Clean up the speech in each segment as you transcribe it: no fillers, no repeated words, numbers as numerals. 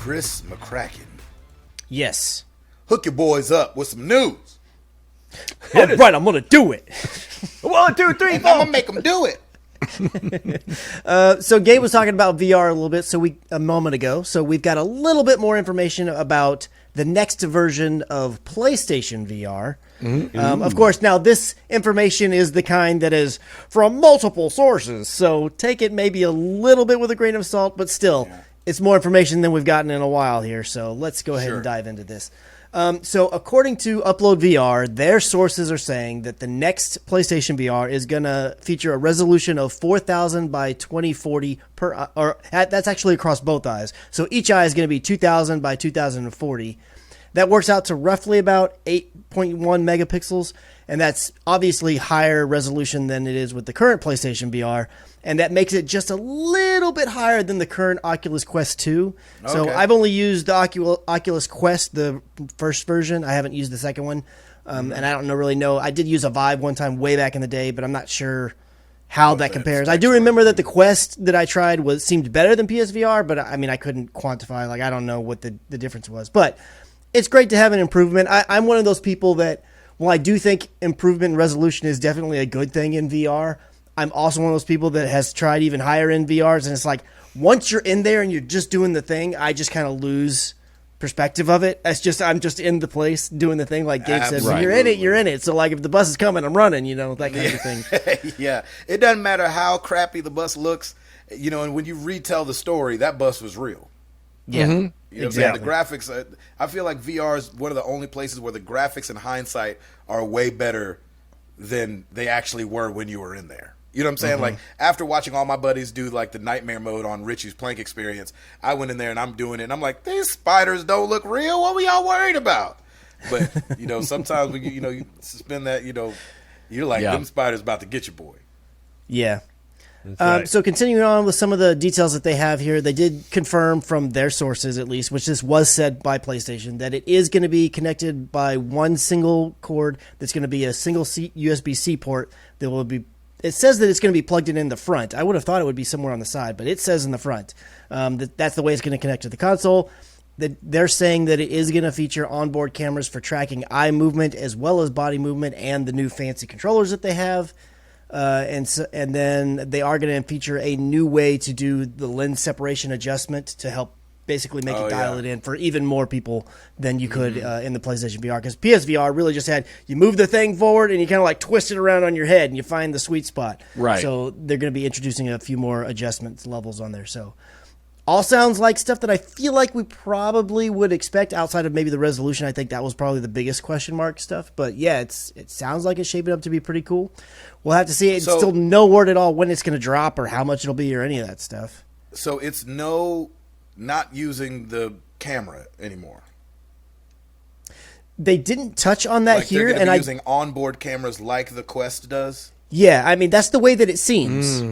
Chris McCracken. Yes. Hook your boys up with some news. All right, I'm going to do it. 1, 2, 3, 4. I'm going to make them do it. So Gabe was talking about VR a little bit a moment ago. So we've got a little bit more information about the next version of PlayStation VR. Of course, now this information is the kind that is from multiple sources. So take it maybe a little bit with a grain of salt, but still, it's more information than we've gotten in a while here. So let's go ahead and dive into this. So according to Upload VR, their sources are saying that the next PlayStation VR is going to feature a resolution of 4,000 by 2040 that's actually across both eyes. So each eye is going to be 2,000 by 2040. That works out to roughly about 8.1 megapixels, and that's obviously higher resolution than it is with the current PlayStation VR, and that makes it just a little bit higher than the current Oculus Quest 2. Okay. So I've only used the Oculus Quest, the first version. I haven't used the second one, and I don't really know. I did use a Vive one time way back in the day, but I'm not sure how that compares. I do remember that the Quest that I tried seemed better than PSVR, but I mean, I couldn't quantify. Like, I don't know what the difference was, but it's great to have an improvement. I'm one of those people that, while I do think improvement in resolution is definitely a good thing in VR, I'm also one of those people that has tried even higher in VRs, and it's like, once you're in there and you're just doing the thing, I just kind of lose perspective of it. I'm just in the place doing the thing, like Gabe said. When you're in it, you're in it. So like, if the bus is coming, I'm running, that kind of thing. Yeah. It doesn't matter how crappy the bus looks, and when you retell the story, that bus was real. Yeah. You know exactly. The graphics, I feel like VR is one of the only places where the graphics in hindsight are way better than they actually were when you were in there. You know what I'm saying? Like, after watching all my buddies do like the nightmare mode on Richie's Plank Experience, I went in there and I'm doing it, and I'm like, these spiders don't look real. What were y'all worried about? But sometimes when you suspend that, you're like, them spiders about to get you, boy. Yeah. Right. So continuing on with some of the details that they have here, they did confirm from their sources, at least, which this was said by PlayStation, that it is going to be connected by one single cord. That's going to be a single USB-C port that will be. It says that it's going to be plugged in the front. I would have thought it would be somewhere on the side, but it says in the front. That's the way it's going to connect to the console. They're saying that it is going to feature onboard cameras for tracking eye movement as well as body movement, and the new fancy controllers that they have. And then they are going to feature a new way to do the lens separation adjustment to help basically make it dial it in for even more people than you could in the PlayStation VR. Because PSVR really just had, you move the thing forward and you kind of like twist it around on your head and you find the sweet spot. Right. So they're going to be introducing a few more adjustment levels on there. So all sounds like stuff that I feel like we probably would expect outside of maybe the resolution. I think that was probably the biggest question mark stuff. But yeah, it sounds like it's shaping up to be pretty cool. We'll have to see. It's still no word at all when it's going to drop or how much it'll be or any of that stuff. So it's not using the camera anymore. They didn't touch on that here, and using onboard cameras like the Quest does. Yeah, I mean that's the way that it seems.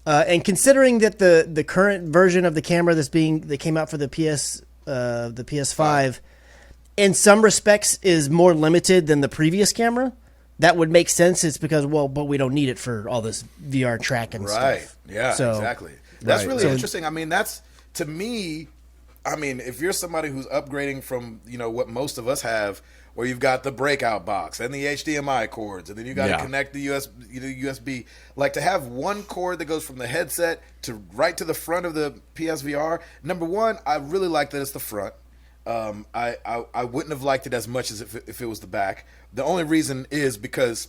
And considering that the current version of the camera that came out for the PS5, in some respects is more limited than the previous camera. That would make sense. It's because, but we don't need it for all this VR tracking stuff. Right. Yeah, exactly. That's really interesting. I mean, that's, to me, if you're somebody who's upgrading from, what most of us have, where you've got the breakout box and the HDMI cords, and then you got to connect the USB, like to have one cord that goes from the headset right to the front of the PSVR. Number one, I really like that it's the front. I wouldn't have liked it as much as if it was the back. The only reason is because,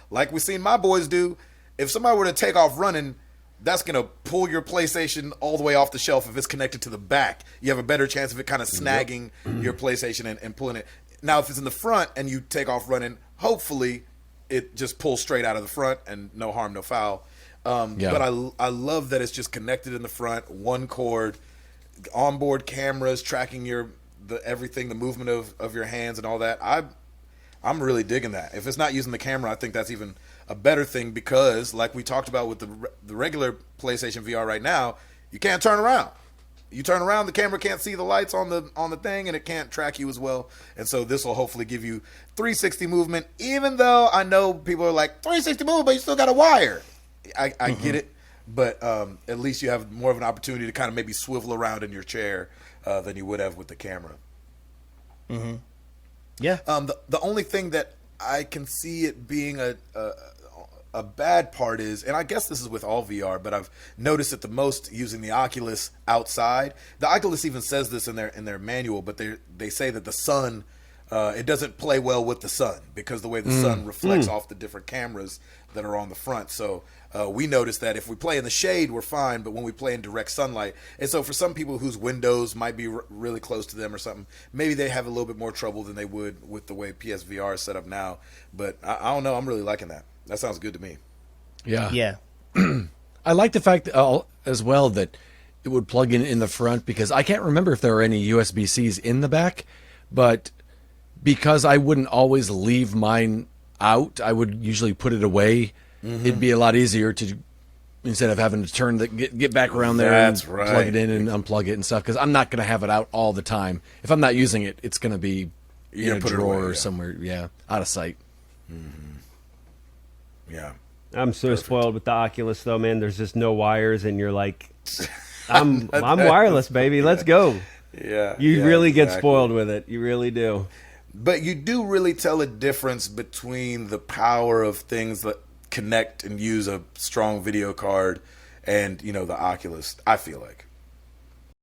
like we've seen my boys do, if somebody were to take off running, that's going to pull your PlayStation all the way off the shelf if it's connected to the back. You have a better chance of it kind of snagging your PlayStation and pulling it. Now, if it's in the front and you take off running, hopefully it just pulls straight out of the front and no harm, no foul. But I love that it's just connected in the front, one cord, onboard cameras tracking everything, the movement of your hands and all that. I'm really digging that. If it's not using the camera, I think that's even a better thing, because like we talked about with the regular PlayStation VR right now, you can't turn around. You turn around, the camera can't see the lights on the thing, and it can't track you as well. And so this will hopefully give you 360 movement, even though I know people are like, 360 movement, but you still got a wire. I get it. But at least you have more of an opportunity to kind of maybe swivel around in your chair than you would have with the camera. Mm-hmm. Yeah. The only thing that I can see it being a bad part is, and I guess this is with all VR, but I've noticed it the most using the Oculus outside. The Oculus even says this in their manual, but they say that the sun, it doesn't play well with the sun because the way the sun reflects off the different cameras that are on the front. So we noticed that if we play in the shade, we're fine, but when we play in direct sunlight, and so for some people whose windows might be really close to them or something, maybe they have a little bit more trouble than they would with the way PSVR is set up now. But I don't know. I'm really liking that. That sounds good to me. Yeah. Yeah. I like the fact as well that it would plug in the front, because I can't remember if there are any USB-Cs in the back, but because I wouldn't always leave mine out, I would usually put it away. It'd be a lot easier to, instead of having to turn get back around there and plug it in and unplug it and stuff, because I'm not going to have it out all the time. If I'm not using it, it's going to be in a drawer or somewhere, out of sight. Yeah. I'm so spoiled with the Oculus, though, man. There's just no wires, and you're like, I'm wireless, baby. Let's go. Yeah. You really get spoiled with it. You really do. But you do really tell a difference between the power of things that connect and use a strong video card and, the Oculus, I feel like.